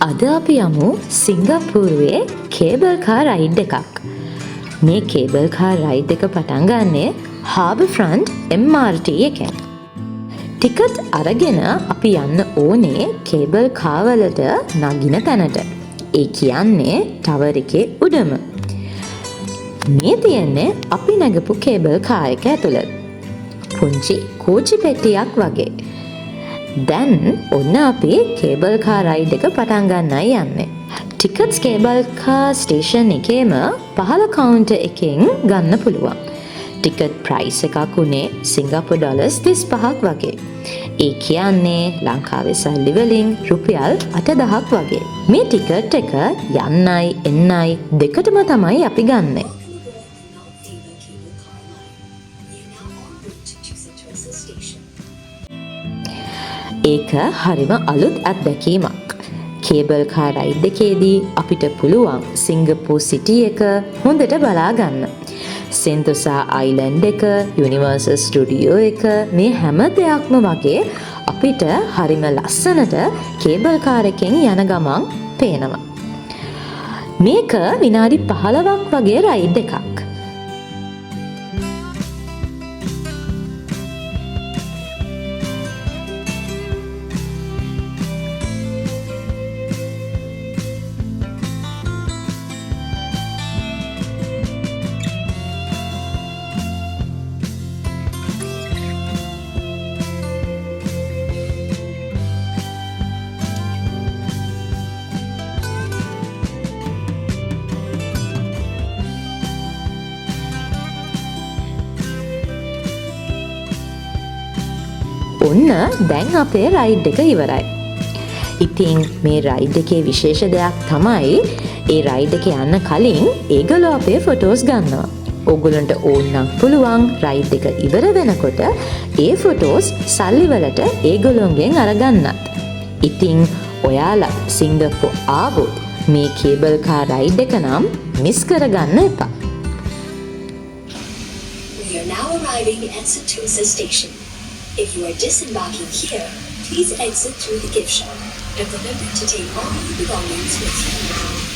අද අපි යමු සිංගප්පූරුවේ කේබල් කාර් රයිඩ් එකක්. මේ කේබල් කාර් රයිඩ් එක පටන් ගන්නේ හාබර් ෆ්‍රන්ට් MRT එකෙන්. ටිකට් අරගෙන අපි යන්න ඕනේ කේබල් කාර් වලට නගින තැනට. ඒ කියන්නේ ටවර් එකේ උඩම. මේ තියෙන්නේ අපි නැගපු කේබල් කාර් එක ඇතුළත. පුංචි කෝච්චි පෙට්ටියක් වගේ. දැන් ඔන්න අපි කේබල් කාර් රයිඩ් එක පටන් ගන්නයි යන්නේ. ටිකට්ස් කේබල් කාර් ස්ටේෂන් එකේම පහළ කවුන්ටර් එකෙන් ගන්න පුළුවන්. ටිකට් ප්‍රයිස් එකක් උනේ සිංගප්පූරු ඩොලර්ස් 35ක් වගේ. ඒ කියන්නේ ලංකාවේ සල්ලි වලින් රුපියල් 8000ක් වගේ. මේ ටිකට් එක යන්නයි එන්නයි දෙකටම තමයි අපි ගන්නෙ. ඒක හරිම අලුත් අත්දැකීමක්. කේබල් කාර් රයිඩ් එකේදී අපිට පුළුවන් සිංගප්පූරු සිටි එක හොඳට බලා ගන්න. සෙන්තොසා අයිලන්ඩ් එක, යුනිවර්සල් ස්ටුඩියෝ එක, මේ හැම දෙයක්ම වගේ අපිට හරිම ලස්සනට කේබල් කාර් එකෙන් යන ගමන් පේනවා. මේක විනාඩි 15ක් වගේ රයිඩ් එකක්. ඔන්න දැන් අපේ රයිඩ් එක ඉවරයි. ඉතින් මේ රයිඩ් එකේ විශේෂ දෙයක් තමයි ඒ රයිඩ් එක යන්න කලින් ඒගොල්ලෝ අපේ ෆොටෝස් ගන්නවා. ඕගොල්ලන්ට ඕනනම් පුළුවන් රයිඩ් එක ඉවර වෙනකොට ඒ ෆොටෝස් සල්ලි වලට ඒගොල්ලොන්ගෙන් අරගන්නත්. ඉතින් ඔයාලා සිංගප්පූරු ආවොත් මේ කේබල් කාර් රයිඩ් එක නම් මිස් කරගන්න එපා. We are now arriving at Sentosa Station. If you are disembarking here, please exit through the gift shop and remember to take all your belongings with you.